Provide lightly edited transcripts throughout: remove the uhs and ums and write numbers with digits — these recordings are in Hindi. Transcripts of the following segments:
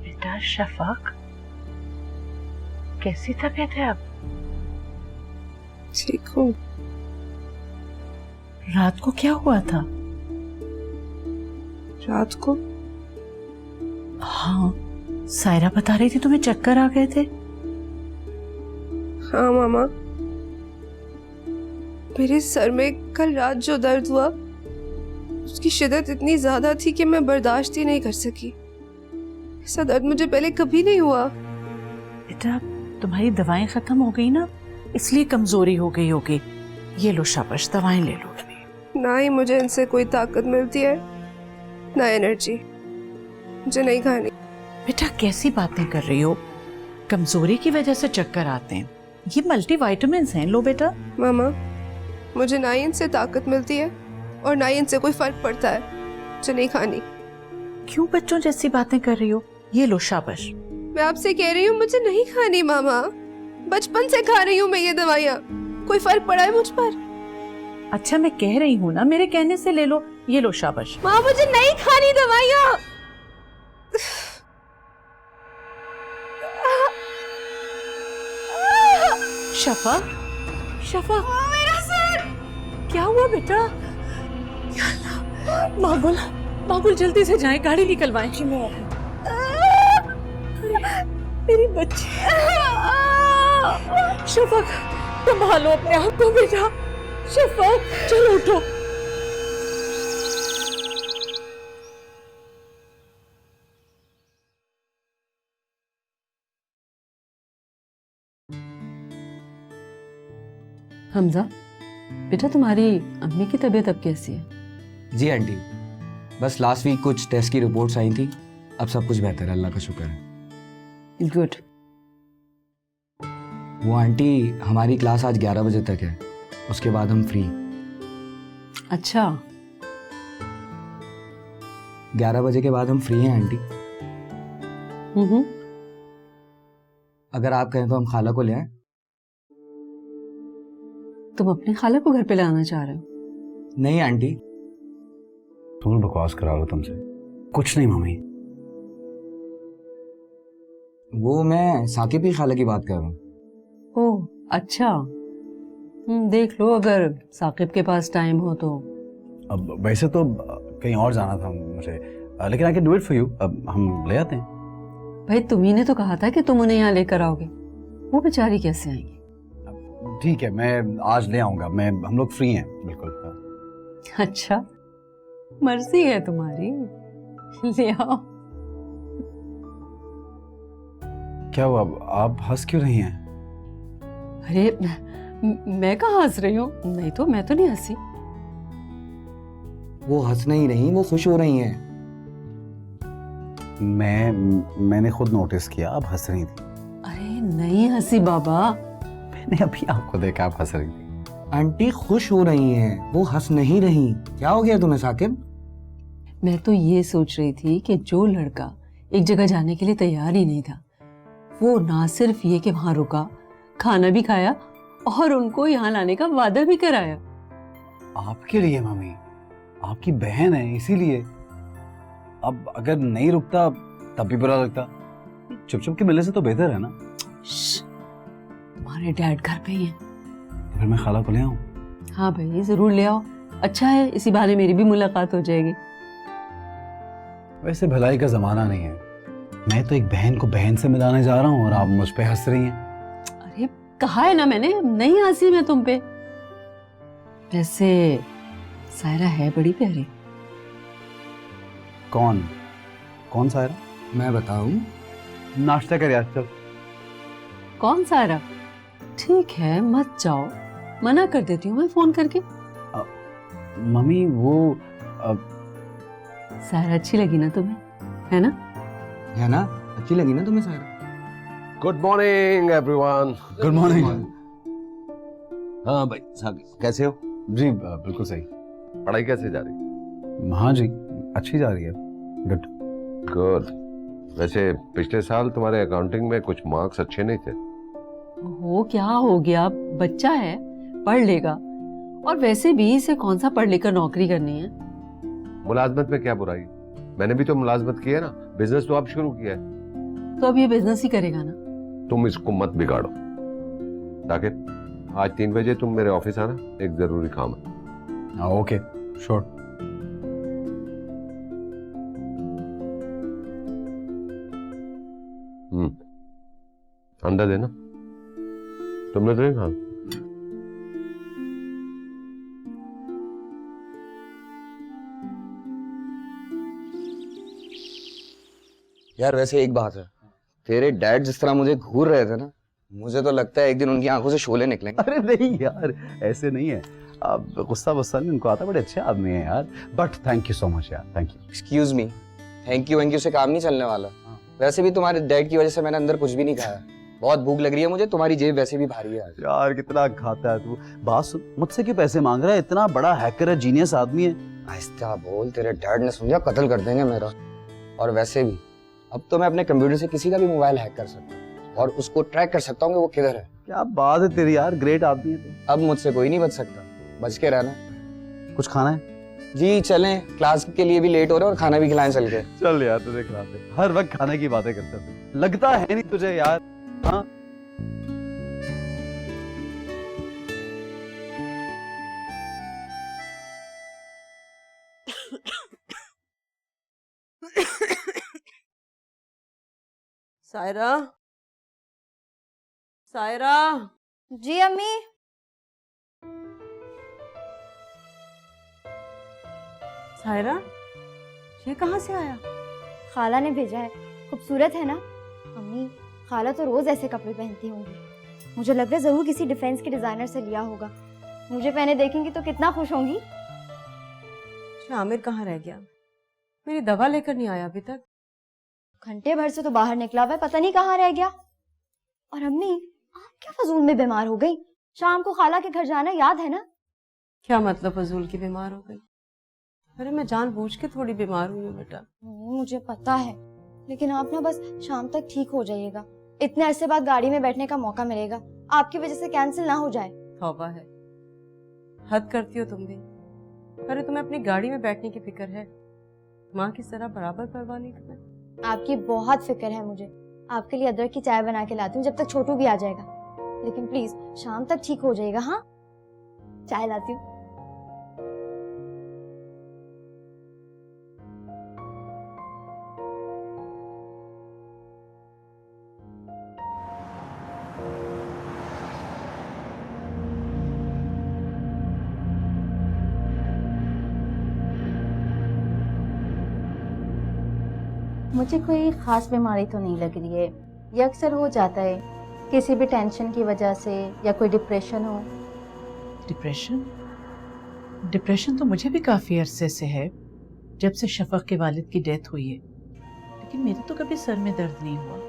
बेटा शफक, कैसी तबीयत है अब? ठीक हूँ। रात को क्या हुआ था? रात को? हाँ, सायरा बता रही थी तुम्हें चक्कर आ गए थे। हाँ मामा, मेरे सर में कल रात जो दर्द हुआ उसकी शिद्दत इतनी ज्यादा थी कि मैं बर्दाश्त ही नहीं कर सकी। ऐसा दर्द मुझे पहले कभी नहीं हुआ। बेटा तुम्हारी दवाएं खत्म हो गई ना, इसलिए कमजोरी हो गई होगी। ये लो शाबाश, दवाएं ले लो अपनी। ना ही मुझे इनसे कोई ताकत मिलती है ना एनर्जी, मुझे नहीं खानी। बेटा कैसी बातें कर रही हो? कमजोरी की वजह से चक्कर आते हैं, ये मल्टीविटामिन्स हैं, लो बेटा। मामा, मुझे ना ही इनसे ताकत मिलती है और ना ही इनसे कोई फर्क पड़ता है, मुझे नहीं खानी। क्यों बच्चों जैसी बातें कर रही हो? ये लो शाबाश। मैं आपसे कह रही हूँ मुझे नहीं खानी मामा, बचपन से खा रही हूँ मैं ये दवाइयाँ, कोई फर्क पड़ा है मुझ पर? अच्छा मैं कह रही हूँ ना, मेरे कहने से ले लो। ये लो शाबाश। माँ मुझे नहीं खानी दवाइयाँ। शफा, शफा, मेरा सर। क्या हुआ बेटा? या अल्लाह, मागुल, मागुल जल्दी से जाएं, गाड़ी निकलवाएं। मेरी बच्ची। शफक संभालो अपने आप को बेटा। शफक चलो उठो। हमजा, बेटा तुम्हारी अम्मी की तबीयत अब कैसी है? जी आंटी, बस लास्ट वीक कुछ टेस्ट की रिपोर्ट्स आई थी, अब सब कुछ बेहतर है, अल्लाह का शुक्र है। गुड। वो आंटी हमारी क्लास आज 11 बजे तक है, उसके बाद हम फ्री। अच्छा, 11 बजे के बाद हम फ्री हैं आंटी। अगर आप कहें तो हम खाला को ले आएं। तुम अपनी खाला को घर पे लाना चाह रहे हो? नहीं आंटी। तुम बकवास करा लो तुमसे। कुछ नहीं मम्मी। वो मैं साकिब की खाला की बात कर रहा हूँ। ओह अच्छा, देख लो अगर साकिब के पास टाइम हो तो। अब वैसे तो कहीं और जाना था मुझे, लेकिन I can do it for you. अब हम ले आते हैं। भाई तुम्ही ने तो कहा था कि तुम उन्हें यहाँ लेकर आओगे, वो बेचारी कैसे आएंगी? ठीक है, मैं आज ले आऊंगा। हम लोग फ्री हैं बिल्कुल। अच्छा, मर्जी है तुम्हारी, ले आओ। क्या हुआ, आप हंस क्यों रही हैं? अरे मैं कहाँ हंस रही हूँ? नहीं तो मैं तो नहीं हंसी। वो हंस नहीं रही, वो खुश हो रही हैं। मैंने खुद नोटिस किया आप हंस रही थी। अरे नहीं हंसी बाबा, मैंने अभी आपको देखा आप हंस रही थी। आंटी खुश हो रही हैं, वो हंस नहीं रही। क्या हो गया तुम्हें साकिब? मैं तो ये सोच रही थी कि जो लड़का एक जगह जाने के लिए तैयार ही नहीं था, वो ना सिर्फ ये कि वहां रुका, खाना भी खाया और उनको यहाँ लाने का वादा भी कराया। आपके लिए मम्मी, आपकी बहन है इसीलिए। अब अगर नहीं रुकता तब भी बुरा लगता। चुप चुप के मिलने से तो बेहतर है ना। तुम्हारे डैड घर पे ही हैं। फिर मैं खाला को ले आऊं? हाँ भाई जरूर ले आओ, अच्छा है, इसी बहाने मेरी भी मुलाकात हो जाएगी। वैसे भलाई का जमाना नहीं है, मैं तो एक बहन को बहन से मिलाने जा रहा हूँ और आप मुझ पे हंस रही हैं। अरे कहा है ना मैंने, नहीं हंसी मैं तुम पे। वैसे सायरा है बड़ी प्यारी। कौन सायरा? मैं बताऊं? नाश्ता कर यार चल। कौन सायरा? ठीक है मत जाओ, मना कर देती हूँ मैं फोन करके। मम्मी वो सायरा अच्छी लगी ना तुम्हें, है ना? है ना, अच्छी लगी ना तुम्हें Saira? Good morning everyone. Good morning. हाँ भाई साकिब कैसे हो? जी बिल्कुल सही। पढ़ाई कैसे जा रही? हाँ जी अच्छी जा रही है। Good good. वैसे पिछले साल तुम्हारे अकाउंटिंग में कुछ मार्क्स अच्छे नहीं थे। हो क्या हो गया, बच्चा है, पढ़ लेगा। और वैसे भी इसे कौन सा पढ़ लेकर नौकरी करनी है। मुलाजमत में क्या बुराई? मैंने भी तो मुलाजमत की है ना, बिजनेस तो अब शुरू किया है। तो अब ये बिजनेस ही करेगा ना? तुम इसको मत बिगाड़ो। ताकि आज 3 बजे तुम मेरे ऑफिस आना, एक जरूरी काम है। Okay sure. अंडा देना। तुमने तो नहीं खाना? यार वैसे एक बात है, तेरे डैड जिस तरह मुझे घूर रहे थे ना, मुझे तो लगता है एक दिन उनकी आंखों से शोले निकलेंगे। अरे नहीं यार, ऐसे नहीं है। अब गुस्सा वुस्सा नहीं उनको आता, बड़े अच्छे आदमी हैं यार। But thank you so much यार, thank you. Excuse me, thank you से काम नहीं चलने वाला। वैसे भी तुम्हारे डैड की वजह से मैंने अंदर कुछ भी नहीं खाया। बहुत भूख लग रही है मुझे, तुम्हारी जेब वैसे भी भारी है आज। यार कितना खाता है तू। बात सुन, मुझसे क्यों पैसे मांग रहा है? इतना बड़ा हैकर है, जीनियस आदमी है। आहिस्ता बोल, तेरे डैड ने सुन लिया कत्ल कर देंगे मेरा। और वैसे भी अब तो मैं अपने कंप्यूटर से किसी का भी मोबाइल हैक कर सकता हूँ और उसको ट्रैक कर सकता हूँ कि वो किधर है। क्या बात है तेरी यार, ग्रेट आदमी है तू। अब मुझसे कोई नहीं बच सकता, बच के रहना। कुछ खाना है? जी चलें, क्लास के लिए भी लेट हो रहे और खाना भी खिलाएं चल के। चल यार, तुझे खिलाते। हर वक्त खाने की बातें करता है, लगता है नहीं तुझे यार? हाँ सायरा, सायरा। जी अम्मी। सायरा, ये कहाँ से आया? खाला ने भेजा है। खूबसूरत है ना अम्मी? खाला तो रोज ऐसे कपड़े पहनती होंगी। मुझे लग रहा है जरूर किसी डिफेंस के डिजाइनर से लिया होगा। मुझे पहने देखेंगी तो कितना खुश होंगी। आमिर कहाँ रह गया? मेरी दवा लेकर नहीं आया अभी तक। घंटे भर से तो बाहर निकला हुआ है, पता नहीं कहाँ रह गया। और अम्मी, आप क्या फजूल में बीमार हो गई? शाम को खाला के घर जाना याद है ना? क्या मतलब फजूल की बीमार हो गई? अरे मैं जानबूझ के थोड़ी बीमार हुई हूँ बेटा। मुझे पता है, लेकिन आप ना बस शाम तक ठीक हो जाइएगा। इतने अरसे बाद गाड़ी में बैठने का मौका मिलेगा, आपकी वजह से कैंसिल ना हो जाए। तौबा है, हद करती हो तुम भी। अरे तुम्हें अपनी गाड़ी में बैठने की फिक्र है, माँ की तरह बराबर परवाह नहीं तुम्हें। आपकी बहुत फिक्र है मुझे। आपके लिए अदरक की चाय बना के लाती हूँ जब तक छोटू भी आ जाएगा। लेकिन प्लीज शाम तक ठीक हो जाएगा। हाँ, चाय लाती हूँ। मुझे कोई ख़ास बीमारी तो नहीं लग रही है। ये अक्सर हो जाता है किसी भी टेंशन की वजह से, या कोई डिप्रेशन हो। डिप्रेशन? डिप्रेशन तो मुझे भी काफ़ी अरसे से है, जब से शफक के वालिद की डेथ हुई है। लेकिन मेरे तो कभी सर में दर्द नहीं हुआ।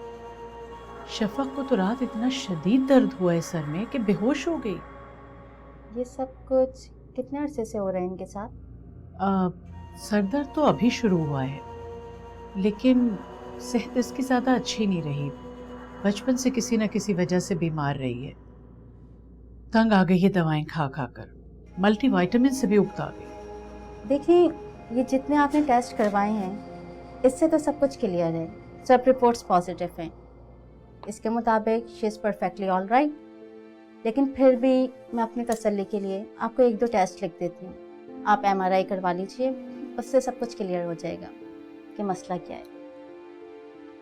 शफक को तो रात इतना शदीद दर्द हुआ है सर में कि बेहोश हो गई। ये सब कुछ कितने अरसे से हो रहा है इनके साथ? सर दर्द तो अभी शुरू हुआ है, लेकिन सेहत इसकी ज़्यादा अच्छी नहीं रही। बचपन से किसी न किसी वजह से बीमार रही है। तंग आ गई है दवाएं खा खा कर, मल्टीविटामिन से भी उगता गई। देखिए, ये जितने आपने टेस्ट करवाए हैं इससे तो सब कुछ क्लियर है, सब रिपोर्ट्स पॉजिटिव हैं। इसके मुताबिक she is perfectly all right. लेकिन फिर भी मैं अपनी तसल्ली के लिए आपको 1-2 टेस्ट लिख देती हूँ। आप MRI करवा लीजिए, उससे सब कुछ क्लियर हो जाएगा कि मसला क्या है।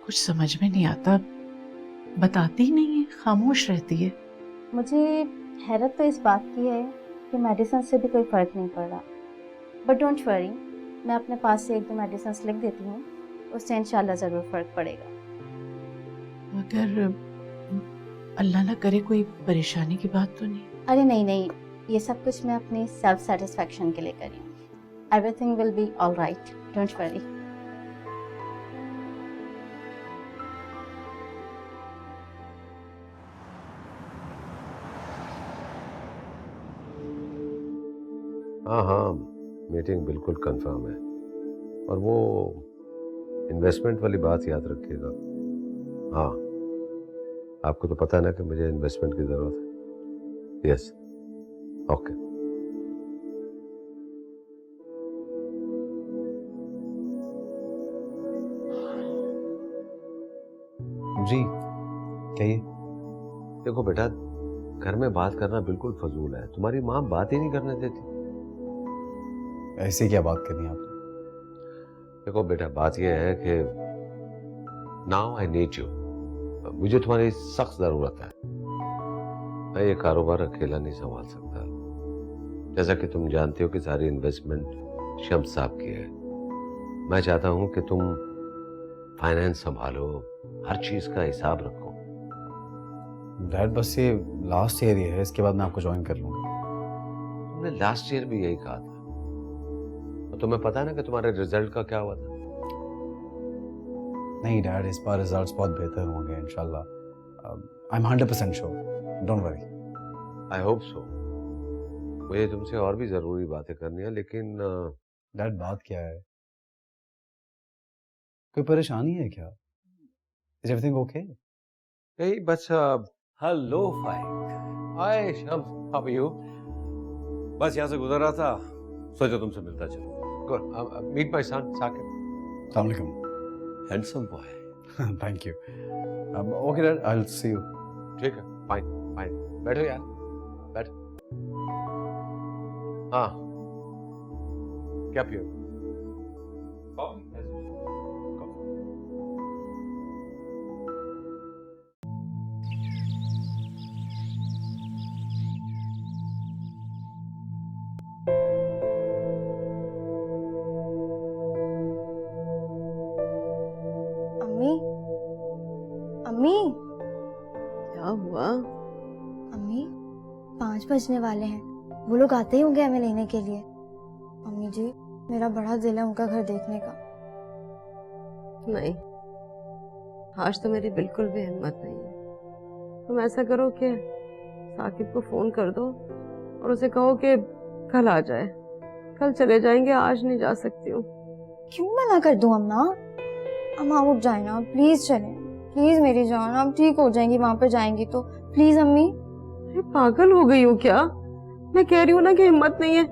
कुछ समझ में नहीं आता, बताती ही नहीं है, खामोश रहती है। मुझे हैरत तो इस बात की है कि मेडिसिन से भी कोई फ़र्क नहीं पड़ रहा। बट डोंट वरी, मैं अपने पास से 1-2 मेडिसिन लिख देती हूँ, उससे इंशाल्लाह ज़रूर फ़र्क पड़ेगा। मगर अल्लाह ना करे कोई परेशानी की बात तो नहीं? अरे नहीं नहीं, ये सब कुछ मैं अपनी सेल्फ सेटिस्फैक्शन के लिए कर रही हूँ। Everything will be all right, don't worry. हाँ हाँ, मीटिंग बिल्कुल कंफर्म है। और वो इन्वेस्टमेंट वाली बात याद रखिएगा। हाँ, आपको तो पता है ना कि मुझे इन्वेस्टमेंट की ज़रूरत है। Yes, okay. जी कहिए। देखो बेटा, घर में बात करना बिल्कुल फजूल है। तुम्हारी माँ बात ही नहीं करने देती। ऐसे क्या बात करनी है आपने? देखो बेटा, बात यह है कि नाउ आई नीड यू। मुझे तुम्हारी सख्त जरूरत है। मैं ये कारोबार अकेला नहीं संभाल सकता। जैसा कि तुम जानते हो कि सारी इन्वेस्टमेंट शम्स साहब की है। मैं चाहता हूं कि तुम फाइनेंस संभालो, हर चीज का हिसाब रखो। डैड बस ये लास्ट ईयर ही है, इसके बाद मैं आपको ज्वाइन कर लूंगा। तुमने लास्ट ईयर भी यही कहा था। और तुम्हें पता है ना कि तुम्हारे रिजल्ट का क्या हुआ था? नहीं डैड, इस बार रिजल्ट्स बहुत बेहतर होंगे इंशाल्लाह। I am 100% sure, don't worry. I hope so. मुझे तुमसे और भी जरूरी बातें करनी है, लेकिन डैड बात क्या है? कोई परेशानी है क्या? Is everything okay? यही बस। Hello Faiq. Hi Shams, how are you? बस यहाँ से गुजर रहा था, सोचा तुमसे मिलता चलो। Good. Meet my son Saqib. अस्सलाम वालेकुम। Handsome boy. Thank you. Okay dad, I will see you. ठीक है, फाइन फाइन। बैठो यार, बैठो। हाँ, क्या पियो? कॉफी? अम्मी, अम्मी, क्या हुआ? अम्मी, 5 बजने वाले हैं। वो लोग आते ही होंगे हमें लेने के लिए। अम्मी जी, मेरा बड़ा दिल है उनका घर देखने का। नहीं, आज तो मेरी बिल्कुल भी हिम्मत नहीं है। तुम ऐसा करो कि साकिब को फोन कर दो और उसे कहो कि कल आ जाए। कल चले जाएंगे, आज नहीं जा सकती हूँ। क्यों मना कर दूं अम्मा? अम्मा उठ जाए ना, प्लीज चलें। प्लीज मेरी जान, आप ठीक हो जाएंगी वहां पर जाएंगी तो। प्लीज अम्मी। अरे पागल हो गई हो क्या? मैं कह रही हूँ ना कि हिम्मत नहीं है,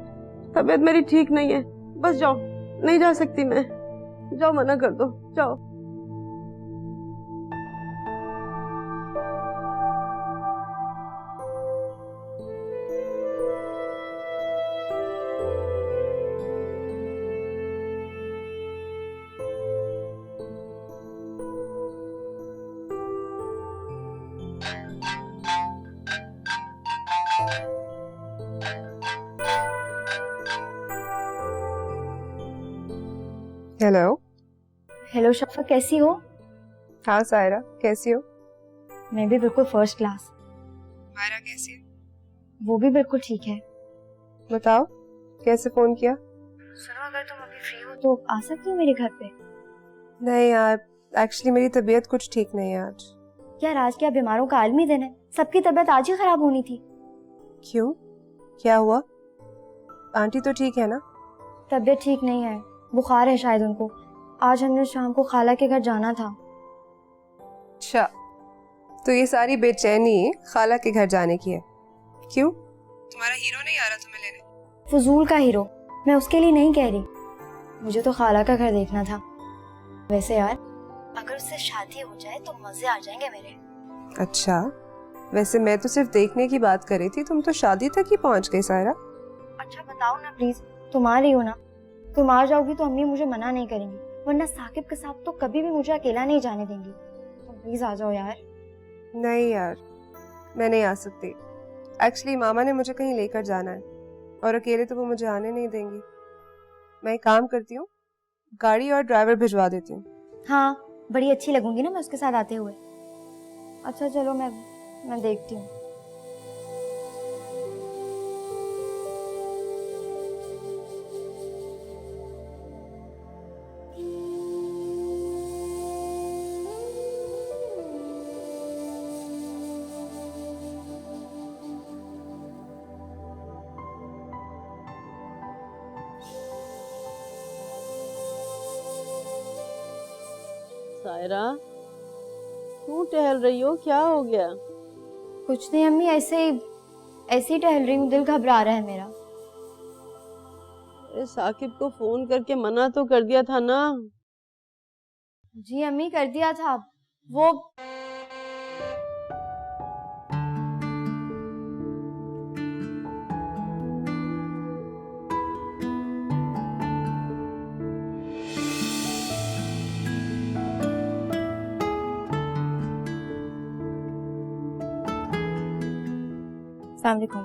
तबीयत मेरी ठीक नहीं है। बस जाओ, नहीं जा सकती मैं। जाओ, मना कर दो, जाओ। हेलो। हेलो शफा, कैसी हो? हाँ सायरा, कैसी हो? मैं भी बिल्कुल फर्स्ट क्लास। मायरा कैसी है? वो भी बिल्कुल ठीक है। बताओ, कैसे फोन किया? सुनो, अगर तुम अभी फ्री हो तो आ सकती हो मेरे घर पे। नहीं यार, एक्चुअली मेरी तबीयत कुछ ठीक नहीं है आज। यार, आज क्या बीमारों का आलमी दिन है? सबकी तबीयत आज ही खराब होनी थी। क्यों, क्या हुआ? आंटी तो ठीक है ना? तबीयत ठीक नहीं है, बुखार है शायद उनको। आज हमने शाम को खाला के घर जाना था। अच्छा, तो ये सारी बेचैनी खाला के घर जाने की है? क्यों, तुम्हारा हीरो नहीं आ रहा तुम्हें लेने? फजूल का हीरो? मैं उसके लिए नहीं कह रही, मुझे तो खाला का घर देखना था। वैसे यार, अगर उससे शादी हो जाए तो मजे आ जाएंगे मेरे। अच्छा, वैसे मैं तो सिर्फ देखने की बात कर रही थी, तुम तो शादी तक ही पहुंच गई सायरा। अच्छा बताओ ना प्लीज, तुम आ रही हो ना? तुम आ जाओगी तो अम्मी मुझे मना नहीं करेंगी, वरना साकिब के साथ तो कभी भी मुझे अकेला नहीं जाने देंगी। तुम प्लीज आ जाओ यार। नहीं यार, मैं नहीं आ सकती। एक्चुअली मामा ने मुझे कहीं लेकर जाना है और अकेले तो वो मुझे आने नहीं देंगी। मैं एक काम करती हूँ, गाड़ी और ड्राइवर भिजवा देती हूँ। हाँ, बड़ी अच्छी लगूंगी ना मैं उसके साथ आते हुए। अच्छा चलो, मैं देखती हूँ। सायरा, क्यों टहल रही हो? क्या हो गया? कुछ नहीं अम्मी, ऐसे ही टहल रही हूँ, दिल घबरा रहा है मेरा। अरे साकिब को फोन करके मना तो कर दिया था ना। जी अम्मी, कर दिया था। वो अस्सलाम वालेकुम।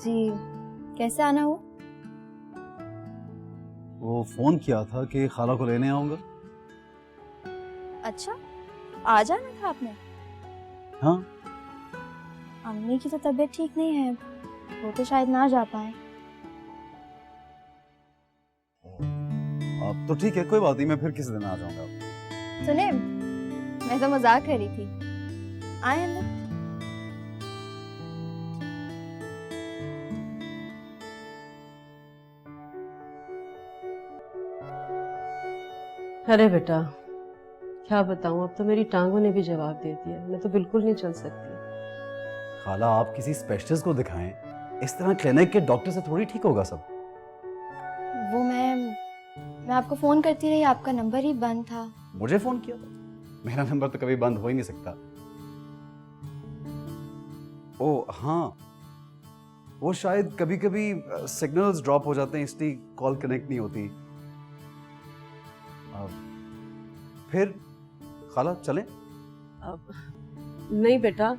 जी, कैसे आना हुआ? वो फोन किया था कि खाला को लेने आऊंगा। अच्छा, आ जाना था आपने। हाँ। अम्मी की तो तबीयत ठीक नहीं है, वो तो शायद ना जा पाए। अब तो ठीक है, कोई बात नहीं, मैं फिर किसी दिन आ जाऊंगा। सुने, मैं तो मजाक कर रही थी। आए अंदर। अरे बेटा, क्या बताऊं, अब तो मेरी टांगों ने भी जवाब दे दिया। मैं तो बिल्कुल नहीं चल सकती। खाला, आप किसी स्पेशलिस्ट को दिखाएं। इस तरह क्लिनिक के डॉक्टर से थोड़ी ठीक होगा सब। वो मैं आपको फोन करती रही, आपका नंबर ही बंद था। मुझे फोन किया था? मेरा नंबर तो कभी बंद हो ही नहीं सकता। ओ हाँ, वो शायद कभी कभी सिग्नल्स ड्रॉप हो जाते हैं, इसलिए कॉल कनेक्ट नहीं होती। फिर खाला चलें? अब नहीं बेटा,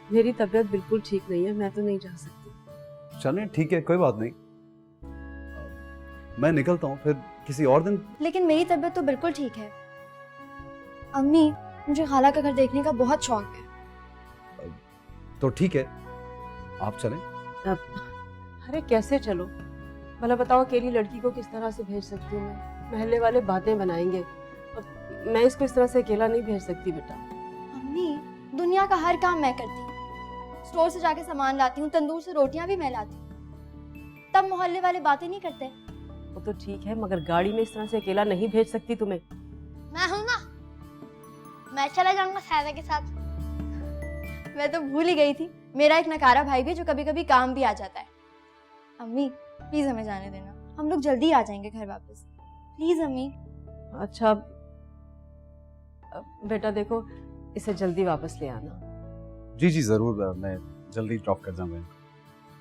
मेरी तबीयत बिल्कुल ठीक नहीं है, मैं तो नहीं जा सकती। चलें, ठीक है, कोई बात नहीं। मैं निकलता हूँ, फिर किसी और दिन। लेकिन मेरी तबीयत तो बिल्कुल ठीक है। अम्मी, मुझे खाला का घर देखने का बहुत शौक है। तो ठीक है, आप चलें। अरे कैसे चलो, भला बताओ, अकेली लड़की को किस तरह से भेज सकती हूँ मैं? महल्ले वाले बातें बनाएंगे। अब मैं इसको इस तरह से अकेला नहीं भेज सकती बेटा। अम्मी, दुनिया का हर काम मैं करती हूँ। स्टोर से जाके सामान लाती हूँ, तंदूर से रोटियां भी मैं लाती हूँ। तब मोहल्ले वाले बातें नहीं करते। वो तो ठीक है, मगर गाड़ी में इस तरह से अकेला नहीं भेज सकती तुम्हें। मैं हूँ ना, मैं चला जाऊंगा सायदा के साथ। मैं तो भूल ही गई थी, मेरा एक नकारा भाई भी जो कभी कभी काम भी आ जाता है। अम्मी प्लीज हमें जाने देना, हम लोग जल्दी आ जाएंगे घर वापस। प्लीज अम्मी। अच्छा बेटा देखो, इसे जल्दी वापस ले आना। जी जी जरूर, मैं जल्दी ड्रॉप कर जाऊंगा।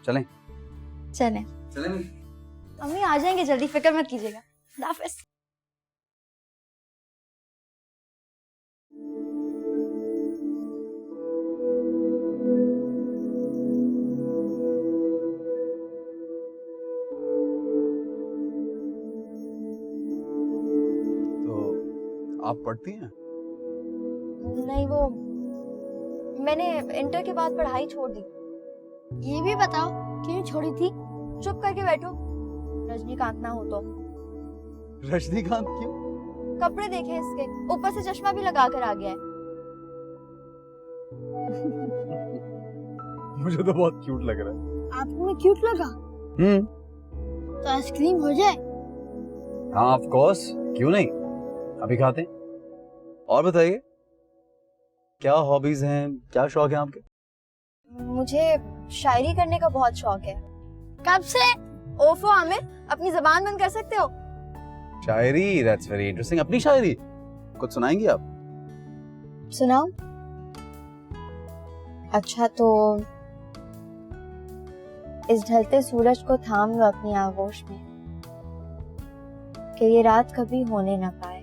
चलें? चलें। चलें। अम्मी आ जाएंगे जल्दी, फिक्र मत कीजिएगा। अल्लाह हाफिज़। तो आप पढ़ती हैं? नहीं, वो मैंने इंटर के बाद पढ़ाई छोड़ दी। ये भी बताओ क्यों छोड़ी थी? चुप करके बैठो, रजनीकांत ना हो तो। रजनीकांत क्यों? कपड़े देखे इसके, ऊपर से चश्मा भी लगा कर आ गया है। मुझे तो बहुत क्यूट लग रहा है। आपको मैं क्यूट लगा? तो आइसक्रीम हो जाए? हाँ ऑफ कोर्स, क्यों नहीं, अभी खाते हैं। और बताइए, क्या हॉबीज हैं, क्या शौक है आपके? मुझे शायरी करने का बहुत शौक है। कब से? ओफो आमिर, अपनी जबान बंद कर सकते हो? शायरी, दैट्स वेरी इंटरेस्टिंग। अपनी शायरी कुछ सुनाएंगी आप? सुनाओ। अच्छा तो इस ढलते सूरज को थाम लो अपनी आगोश में, कि ये रात कभी होने न पाए।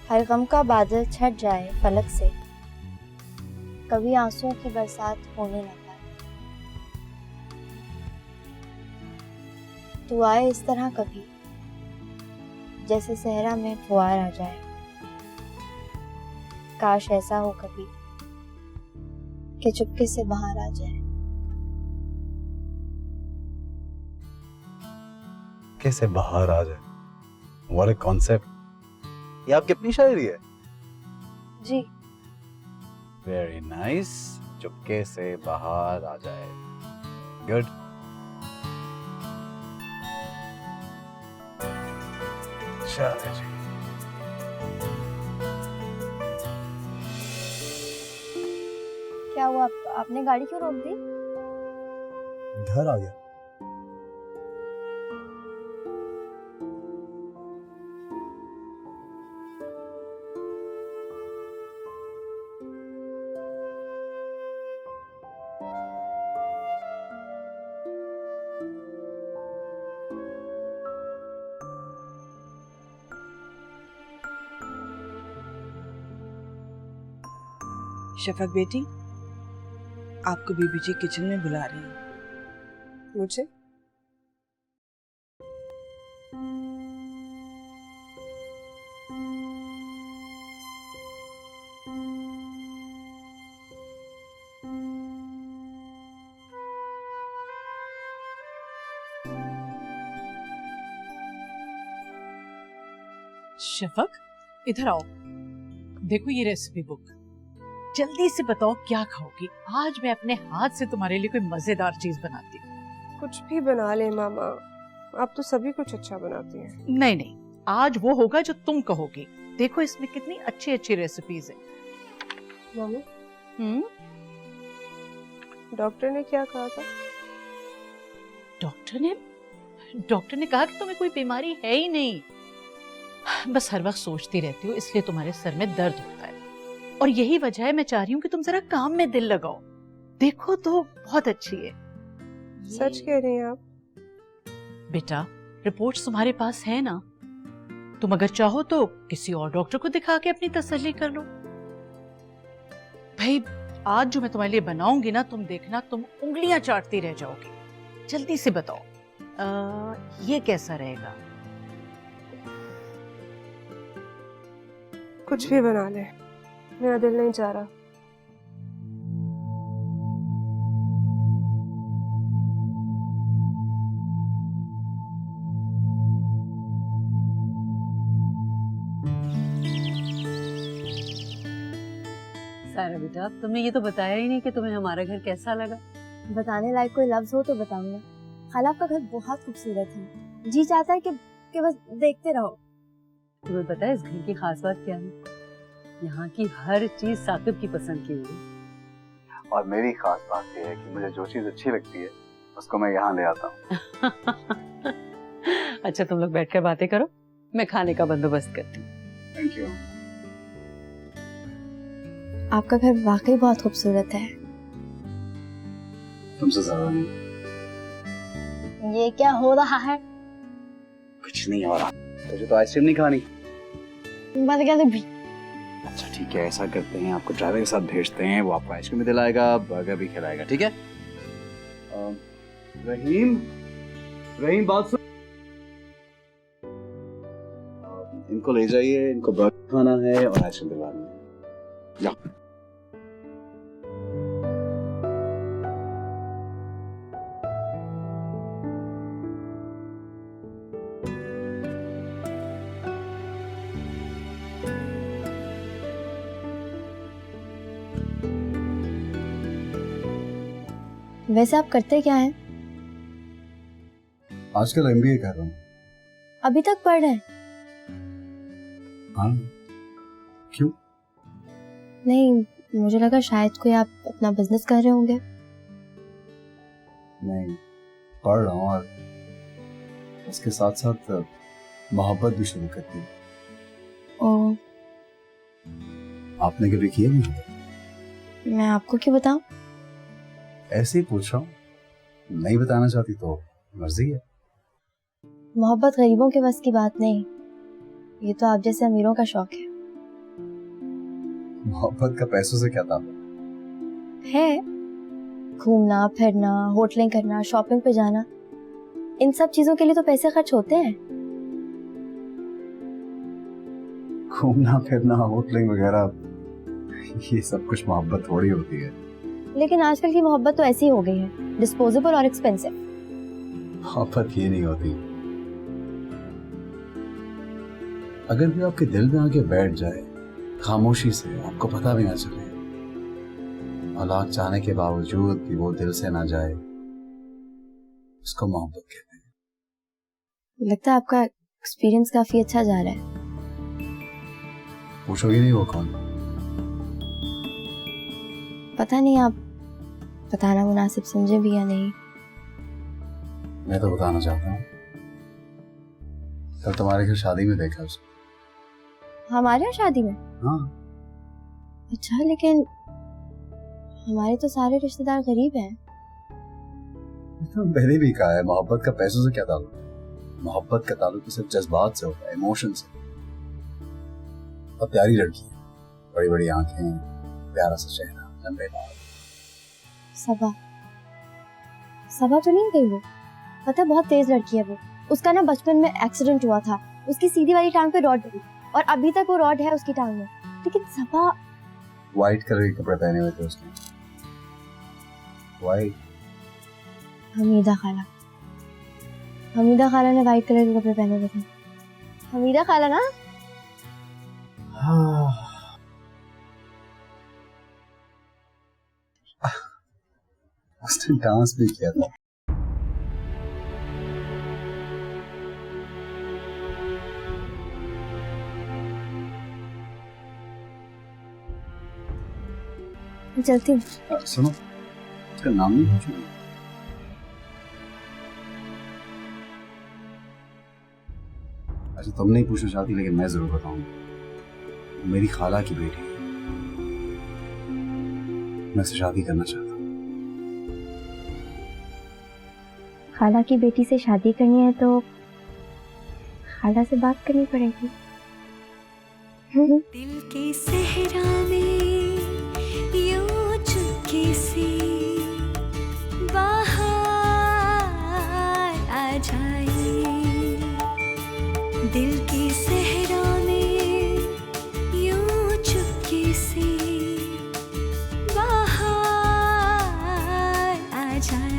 हर गम का बादल छट जाए फलक से, कभी आंसुओं की बरसात होने न पाए। तू आए इस तरह कभी, जैसे सहरा में फुआर आ जाए। काश ऐसा हो कभी कि चुपके से बाहर आ जाए। कैसे बाहर आ जाए, व्हाट अ कॉन्सेप्ट। ये आपकी अपनी शायरी है? जी। Very nice. चुपके से बाहर आ जाए, गुड। चलो जी। क्या हुआ, आपने गाड़ी क्यों रोक दी? घर आ गया। शफक बेटी, आपको बीबी जी किचन में बुला रही हैं। मुझे? शफक, इधर आओ। देखो ये रेसिपी बुक। जल्दी से बताओ क्या खाओगी। आज मैं अपने हाथ से तुम्हारे लिए कोई मजेदार चीज बनाती हूँ। कुछ भी बना ले मामा, आप तो सभी कुछ अच्छा बनाती हैं। नहीं नहीं, आज वो होगा जो तुम कहोगी। देखो इसमें कितनी अच्छी अच्छी रेसिपीज है। मामा, डॉक्टर ने क्या कहा था? डॉक्टर ने कहा कि तुम्हें कोई बीमारी है ही नहीं, बस हर वक्त सोचती रहती हो, इसलिए तुम्हारे सर में दर्द होता है। और यही वजह है मैं चाह रही हूँ कि तुम जरा काम में दिल लगाओ। देखो तो बहुत अच्छी है। सच कह रही हैं आप? बेटा, रिपोर्ट्स तुम्हारे पास है ना, तुम अगर चाहो तो किसी और डॉक्टर को दिखा के अपनी तसल्ली कर लो। भाई आज जो मैं तुम्हारे लिए बनाऊंगी ना, तुम देखना तुम उंगलियां चाटती रह जाओगी। जल्दी से बताओ ये कैसा रहेगा? कुछ भी बना ले, मेरा दिल नहीं चाह रहा। सारा बेटा, तुमने ये तो बताया ही नहीं कि तुम्हें हमारा घर कैसा लगा। बताने लायक कोई लफ्ज हो तो बताऊंगा। खाला आपका घर बहुत खूबसूरत है, जी चाहता है कि बस देखते रहो। तुम्हें पता है इस घर की खास बात क्या है? यहाँ की हर चीज साकिब की पसंद की हुई है। और मेरी खास बात यह है कि मुझे जो चीज अच्छी लगती है उसको मैं यहाँ ले आता हूँ। अच्छा तुम लोग बैठकर बातें करो, मैं खाने का बंदोबस्त करती हूँ। Thank you. आपका घर वाकई बहुत खूबसूरत है। तुमसे ज्यादा नहीं। ये क्या हो रहा है? कुछ नहीं हो रहा। तुझे तो आइसक्रीम नहीं खानी? बात क्या भी? अच्छा ठीक है, ऐसा करते हैं, आपको ड्राइवर के साथ भेजते हैं, वो आपको आइसक्रीम भी दिलाएगा, बर्गर भी खिलाएगा, ठीक है? रहीम बात सुन। इनको ले जाइए, इनको बर्गर खाना है और आइसक्रीम दिलानी है। जाओ। वैसे आप करते क्या हैं? आजकल MBA कर रहा हूँ। अभी तक पढ़ रहे हैं? हाँ। क्यों? नहीं, मुझे लगा शायद कोई आप अपना बिजनेस कर रहे होंगे। नहीं, पढ़ रहा हूँ और उसके साथ साथ मोहब्बत भी शुरू कर दी। ओह, आपने कभी किया मोहब्बत? मैं आपको क्यों बताऊं? ऐसे ही पूछ रहा हूँ, नहीं बताना चाहती तो मर्जी है। मोहब्बत गरीबों के बस की बात नहीं, ये तो आप जैसे अमीरों का शौक है। मोहब्बत का पैसों से क्या ताल्लुक है? घूमना फिरना, होटलिंग करना, शॉपिंग पे जाना, इन सब चीजों के लिए तो पैसे खर्च होते हैं। घूमना फिरना, होटलिंग वगैरह, ये सब कुछ मोहब्बत थोड़ी होती है। लेकिन आजकल की मोहब्बत तो ऐसी हो गई है, डिस्पोजेबल और एक्सपेंसिव। मोहब्बत ये नहीं होती। अगर भी आपके दिल में आके बैठ जाए खामोशी से, आपको पता भी ना चले, और लाख चाहने के बावजूद भी वो दिल से ना जाए, उसको मोहब्बत कहते हैं। लगता है आपका एक्सपीरियंस काफी अच्छा जा रहा है। पूछोगे नहीं वो कौन? पता नहीं, आप बताना मुनासिब समझे भी या नहीं। मैं तो बताना चाहता हूँ। कल तुम्हारे घर शादी में देखा उसको। हमारे यहाँ शादी में? हाँ। अच्छा, लेकिन हमारे तो सारे रिश्तेदार गरीब हैं। तो मैंने भी कहा है, मोहब्बत का पैसों से क्या ताल्लुक है? मोहब्बत का ताल्लुक तो सिर्फ जज्बात से होता है, इमोशन से। और प्यारी लड़की है, बड़ी बड़ी आंखें, प्यारा सा चेहरा, लंबे बाल, सबा सबा तो नहीं गई वो? पता है, बहुत तेज लड़की है वो। उसका ना बचपन में एक्सीडेंट हुआ था, उसकी सीधी वाली टांग पे रॉड लगी और अभी तक वो रॉड है उसकी टांग में। लेकिन सबा व्हाइट कलर के कपड़े पहने हुए थे उसने। व्हाइट? हमीदा खाला ने व्हाइट कलर के कपड़े पहने हुए थे। हमीदा खाला ना? उसने डांस भी किया था। चलती हूँ। सुनो, उसका नाम नहीं पूछूंगी। अच्छा, तुम नहीं पूछना चाहती लेकिन मैं जरूर बताऊंगा। मेरी खाला की बेटी है, मैं उससे शादी करना चाहता हूँ। खाला की बेटी से शादी करनी है तो खाला से बात करनी पड़ेगी। दिल के सहरा में यूं चुपके से बाहर आ जाए, दिल के सहरा में यूं चुपके से बाहर आ जाए।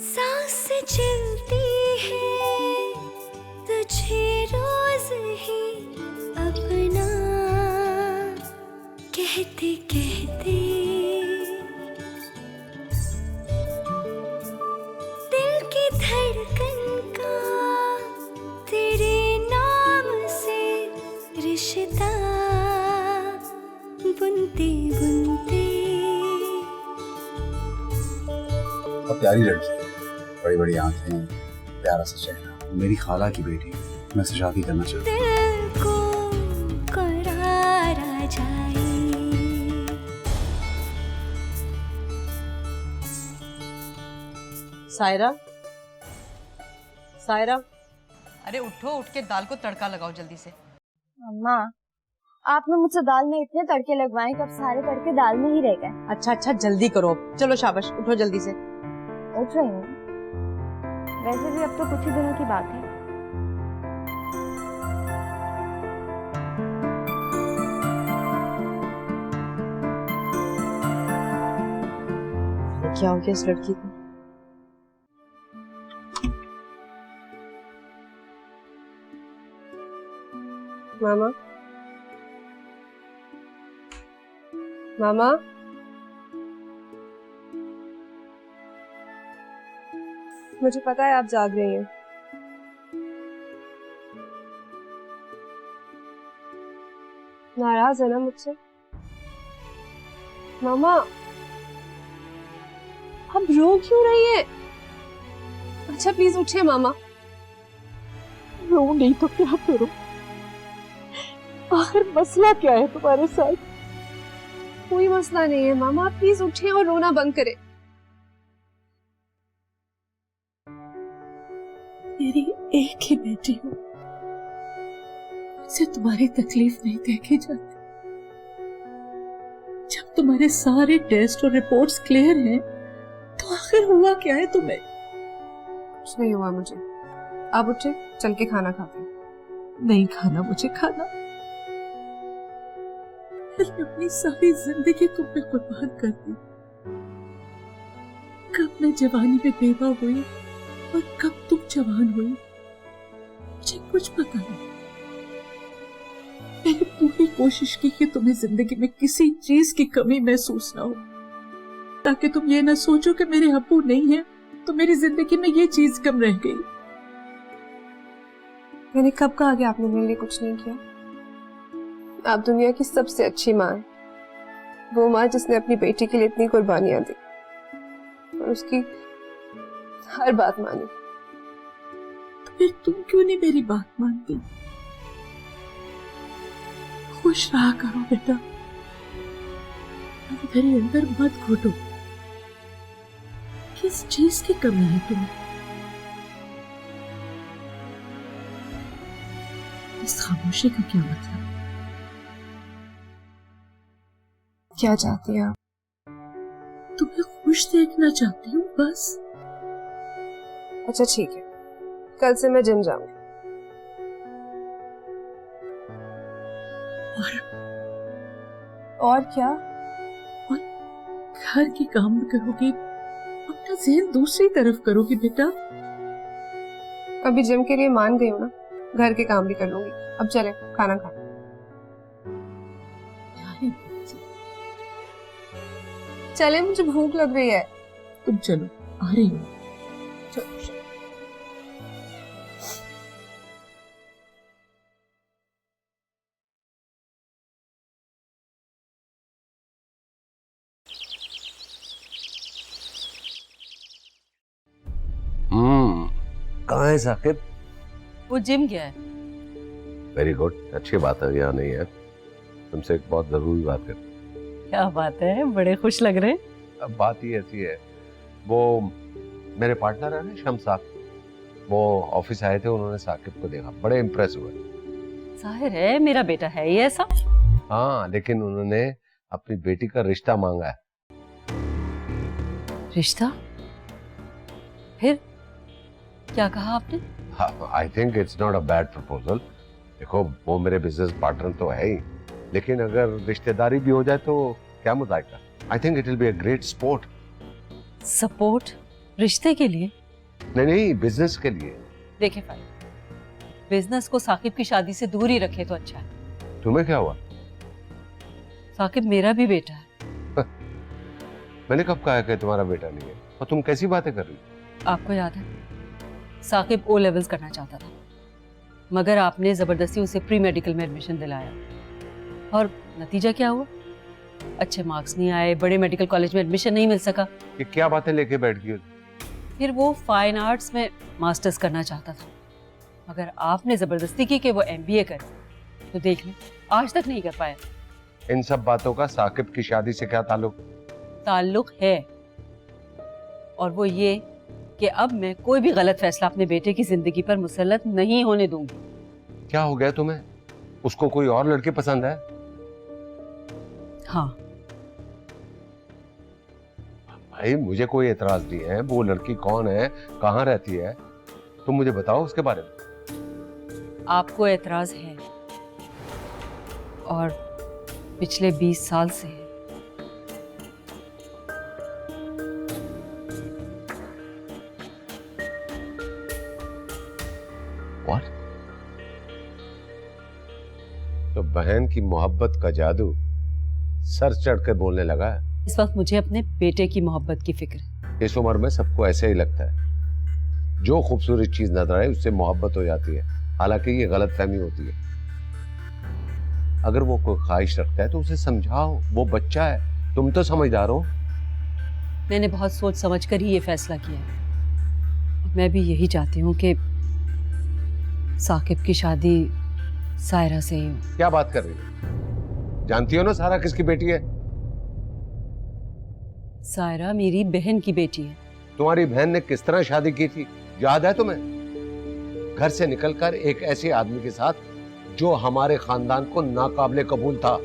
सांस चलती है तुझे रोज ही अपना कहते कहते, दिल की धड़कन का तेरे नाम से रिश्ता बुनते बुनते। बहुत प्यारी लड़की है, बड़ी बड़ी आंखें, प्यारा सा चेहरा। मेरी खाला की बेटी है, मैं उससे शादी करना चाहता हूँ। दिल को करार आ जाए। सायरा, सायरा, अरे उठो, उठ के दाल को तड़का लगाओ जल्दी से। अम्मा, आपने मुझसे दाल में इतने तड़के लगवाए कि अब सारे तड़के दाल में ही रह गए। अच्छा अच्छा जल्दी करो, चलो शाबाश, उठो जल्दी से। उठ रही हूँ। वैसे भी अब तो कुछ ही दिनों की बात है। क्या हो गया इस लड़की को? मामा, मामा, मुझे पता है आप जाग रही हैं। नाराज है ना मुझसे? मामा, आप रो क्यों रही हैं? अच्छा प्लीज उठिए मामा। रो नहीं तो क्या करूं? आखिर मसला क्या है तुम्हारे साथ? कोई मसला नहीं है मामा, आप प्लीज उठिए और रोना बंद करें। मेरी एक ही बेटी हो, मुझसे तुम्हारी तकलीफ नहीं देखी जाती। जब तुम्हारे सारे टेस्ट और रिपोर्ट्स क्लियर हैं, तो आखिर हुआ क्या है तुम्हें? कुछ नहीं हुआ मुझे। आप उठे, चल के खाना खाते हैं। नहीं खाना मुझे खाना। मैंने अपनी सारी जिंदगी तुम पे कुर्बान कर दी। कब मैं जवानी में बेवा हुई और कब तुम जवान हुई, मुझे कुछ पता नहीं। मैंने पूरी कोशिश की कि तुम्हें जिंदगी में किसी चीज की कमी महसूस ना हो, ताकि तुम ये ना सोचो कि मेरे अब्बू नहीं है तो मेरी जिंदगी में ये चीज कम रह गई। मैंने कब कहा कि आपने मेरे लिए कुछ नहीं किया? आप दुनिया की सबसे अच्छी माँ हैं। वो माँ जिसने अपनी बेटी के लिए इतनी कुर्बानियां दी और उसकी हर बात मानी। फिर तुम क्यों नहीं मेरी बात मानती? खुश रहा करो बेटा, मेरे अंदर मत घुटो। किस चीज की कमी है तुम्हें? इस खामोशी का क्या मतलब? क्या चाहती हैं आप? तुम्हें खुश देखना चाहती हूँ बस। अच्छा ठीक है, कल से मैं जिम जाऊंगी। और क्या? और घर के काम भी करोगी, अपना ज़हन दूसरी तरफ करोगी बेटा। अभी जिम के लिए मान गई हूँ ना, घर के काम भी कर लूंगी। अब चले खाना खा। चले, मुझे भूख लग रही है। तुम चलो, आ रही हूँ। कहाँ है साकिब? वो जिम गया है। वेरी गुड, अच्छी बात है। यहाँ नहीं है, तुमसे एक बहुत जरूरी बात कर। क्या बात है, बड़े खुश लग रहे हैं। अब बात ही ऐसी है, वो मेरे पार्टनर है ना शम्स साहब, वो ऑफिस आए थे, उन्होंने साकिब को देखा, बड़े इम्प्रेस हुए। जाहिर है मेरा बेटा है ही ऐसा। हाँ, लेकिन उन्होंने अपनी बेटी का रिश्ता मांगा है। रिश्ता? फिर क्या कहा आपने? I think it's not a bad proposal. देखो, वो मेरे बिजनेस पार्टनर तो है ही, लेकिन अगर रिश्तेदारी भी हो जाए तो क्या मुद्दा? I think it will be a great support. Support रिश्ते के लिए? नहीं, बिजनेस के लिए। देखिए भाई, बिजनेस को साकिब की शादी से दूर ही रखे तो अच्छा है। तुम्हें क्या हुआ? साकिब मेरा भी बेटा है। मैंने कब कहा कि तुम्हारा बेटा नहीं है? और तुम कैसी बातें कर रही हो? आपको याद है, साकिब ओ लेवल्स करना चाहता था, मगर आपने जबरदस्ती उसे प्री मेडिकल में एडमिशन दिलाया, और नतीजा क्या हुआ? अच्छे मार्क्स नहीं आए, बड़े मेडिकल कॉलेज में एडमिशन नहीं मिल सका। ये क्या बातें लेके बैठ गई? फिर वो फाइन आर्ट्स में मास्टर्स करना चाहता था, मगर आपने जबरदस्ती की कि वो एमबीए करे, तो देख ले आज तक नहीं कर पाया। इन सब बातों का साकिब की शादी से क्या ताल्लुक? ताल्लुक है, और वो ये कि अब मैं कोई भी गलत फैसला अपने बेटे की जिंदगी पर मुसल्लत नहीं होने दूंगी। क्या हो गया तुम्हें? उसको कोई और लड़के पसंद है? हाँ। भाई, मुझे कोई एतराज नहीं है, वो लड़की कौन है, कहाँ रहती है, तुम मुझे बताओ उसके बारे में। आपको एतराज है, और पिछले 20 साल से है। What? तो बहन की मोहब्बत का जादू सर चढ़कर बोलने लगा है। इस वक्त मुझे अपने बेटे की मोहब्बत की फिक्र है। इस उम्र में सबको ऐसे ही लगता है, जो खूबसूरत चीज नजर आए उससे मोहब्बत हो जाती है, हालांकि ये गलत फहमी होती है। अगर वो कोई ख्वाहिश रखता है तो उसे समझाओ, वो बच्चा है, तुम तो समझदार हो। मैंने बहुत सोच समझ कर ही ये फैसला किया है। मैं भी यही चाहती हूँ कि साकिब की शादी सायरा से ही हो। क्या बात कर रही हो? जानती हो ना सारा किसकी बेटी है? सायरा मेरी बहन की बेटी है। तुम्हारी बहन ने किस तरह शादी की थी, याद है तुम्हें? घर से निकलकर एक ऐसे आदमी के साथ जो हमारे खानदान को नाकाबिले कबूल था।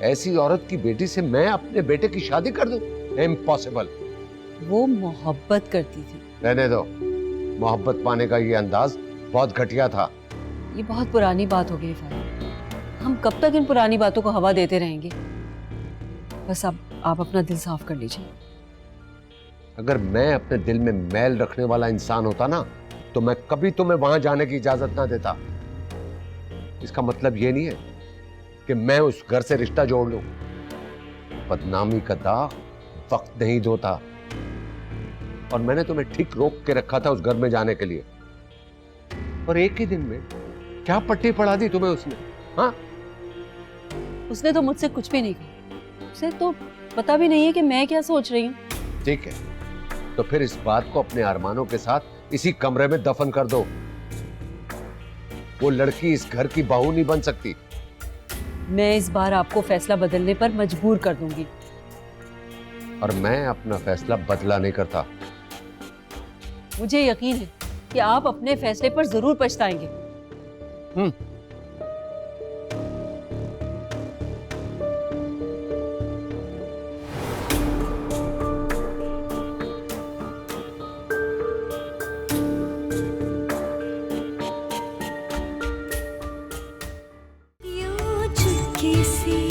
ऐसी औरत की बेटी से मैं अपने बेटे की शादी कर दूं? इम्पॉसिबल। वो मोहब्बत करती थी। रहने दो, मोहब्बत पाने का ये अंदाज बहुत घटिया था। ये बहुत पुरानी बात हो गई भाई, हम कब तक इन पुरानी बातों को हवा देते रहेंगे? बस अब आप अपना दिल साफ कर लीजिए। अगर मैं अपने दिल में मैल रखने वाला इंसान होता ना, तो मैं कभी तुम्हें वहां जाने की इजाजत ना देता। इसका मतलब ये नहीं है कि मैं उस घर से रिश्ता जोड़ लूं। बदनामी का दाग वक्त नहीं धोता, और मैंने तुम्हें ठीक रोक के रखा था उस घर में जाने के लिए, और एक ही दिन में क्या पट्टी पढ़ा दी तुम्हें उसने? हाँ, उसने तो मुझसे कुछ भी नहीं कहा। उसे तो पता भी नहीं है कि मैं क्या सोच रही हूँ। ठीक है, तो फिर इस बात को अपने अरमानों के साथ इसी कमरे में दफन कर दो। वो लड़की इस घर की बहू नहीं बन सकती। मैं इस बार आपको फैसला बदलने पर मजबूर कर दूंगी। और मैं अपना फैसला बदला नहीं करता। मुझे यकीन है कि आप अपने फैसले पर जरूर पछताएंगे। यूं चुपके से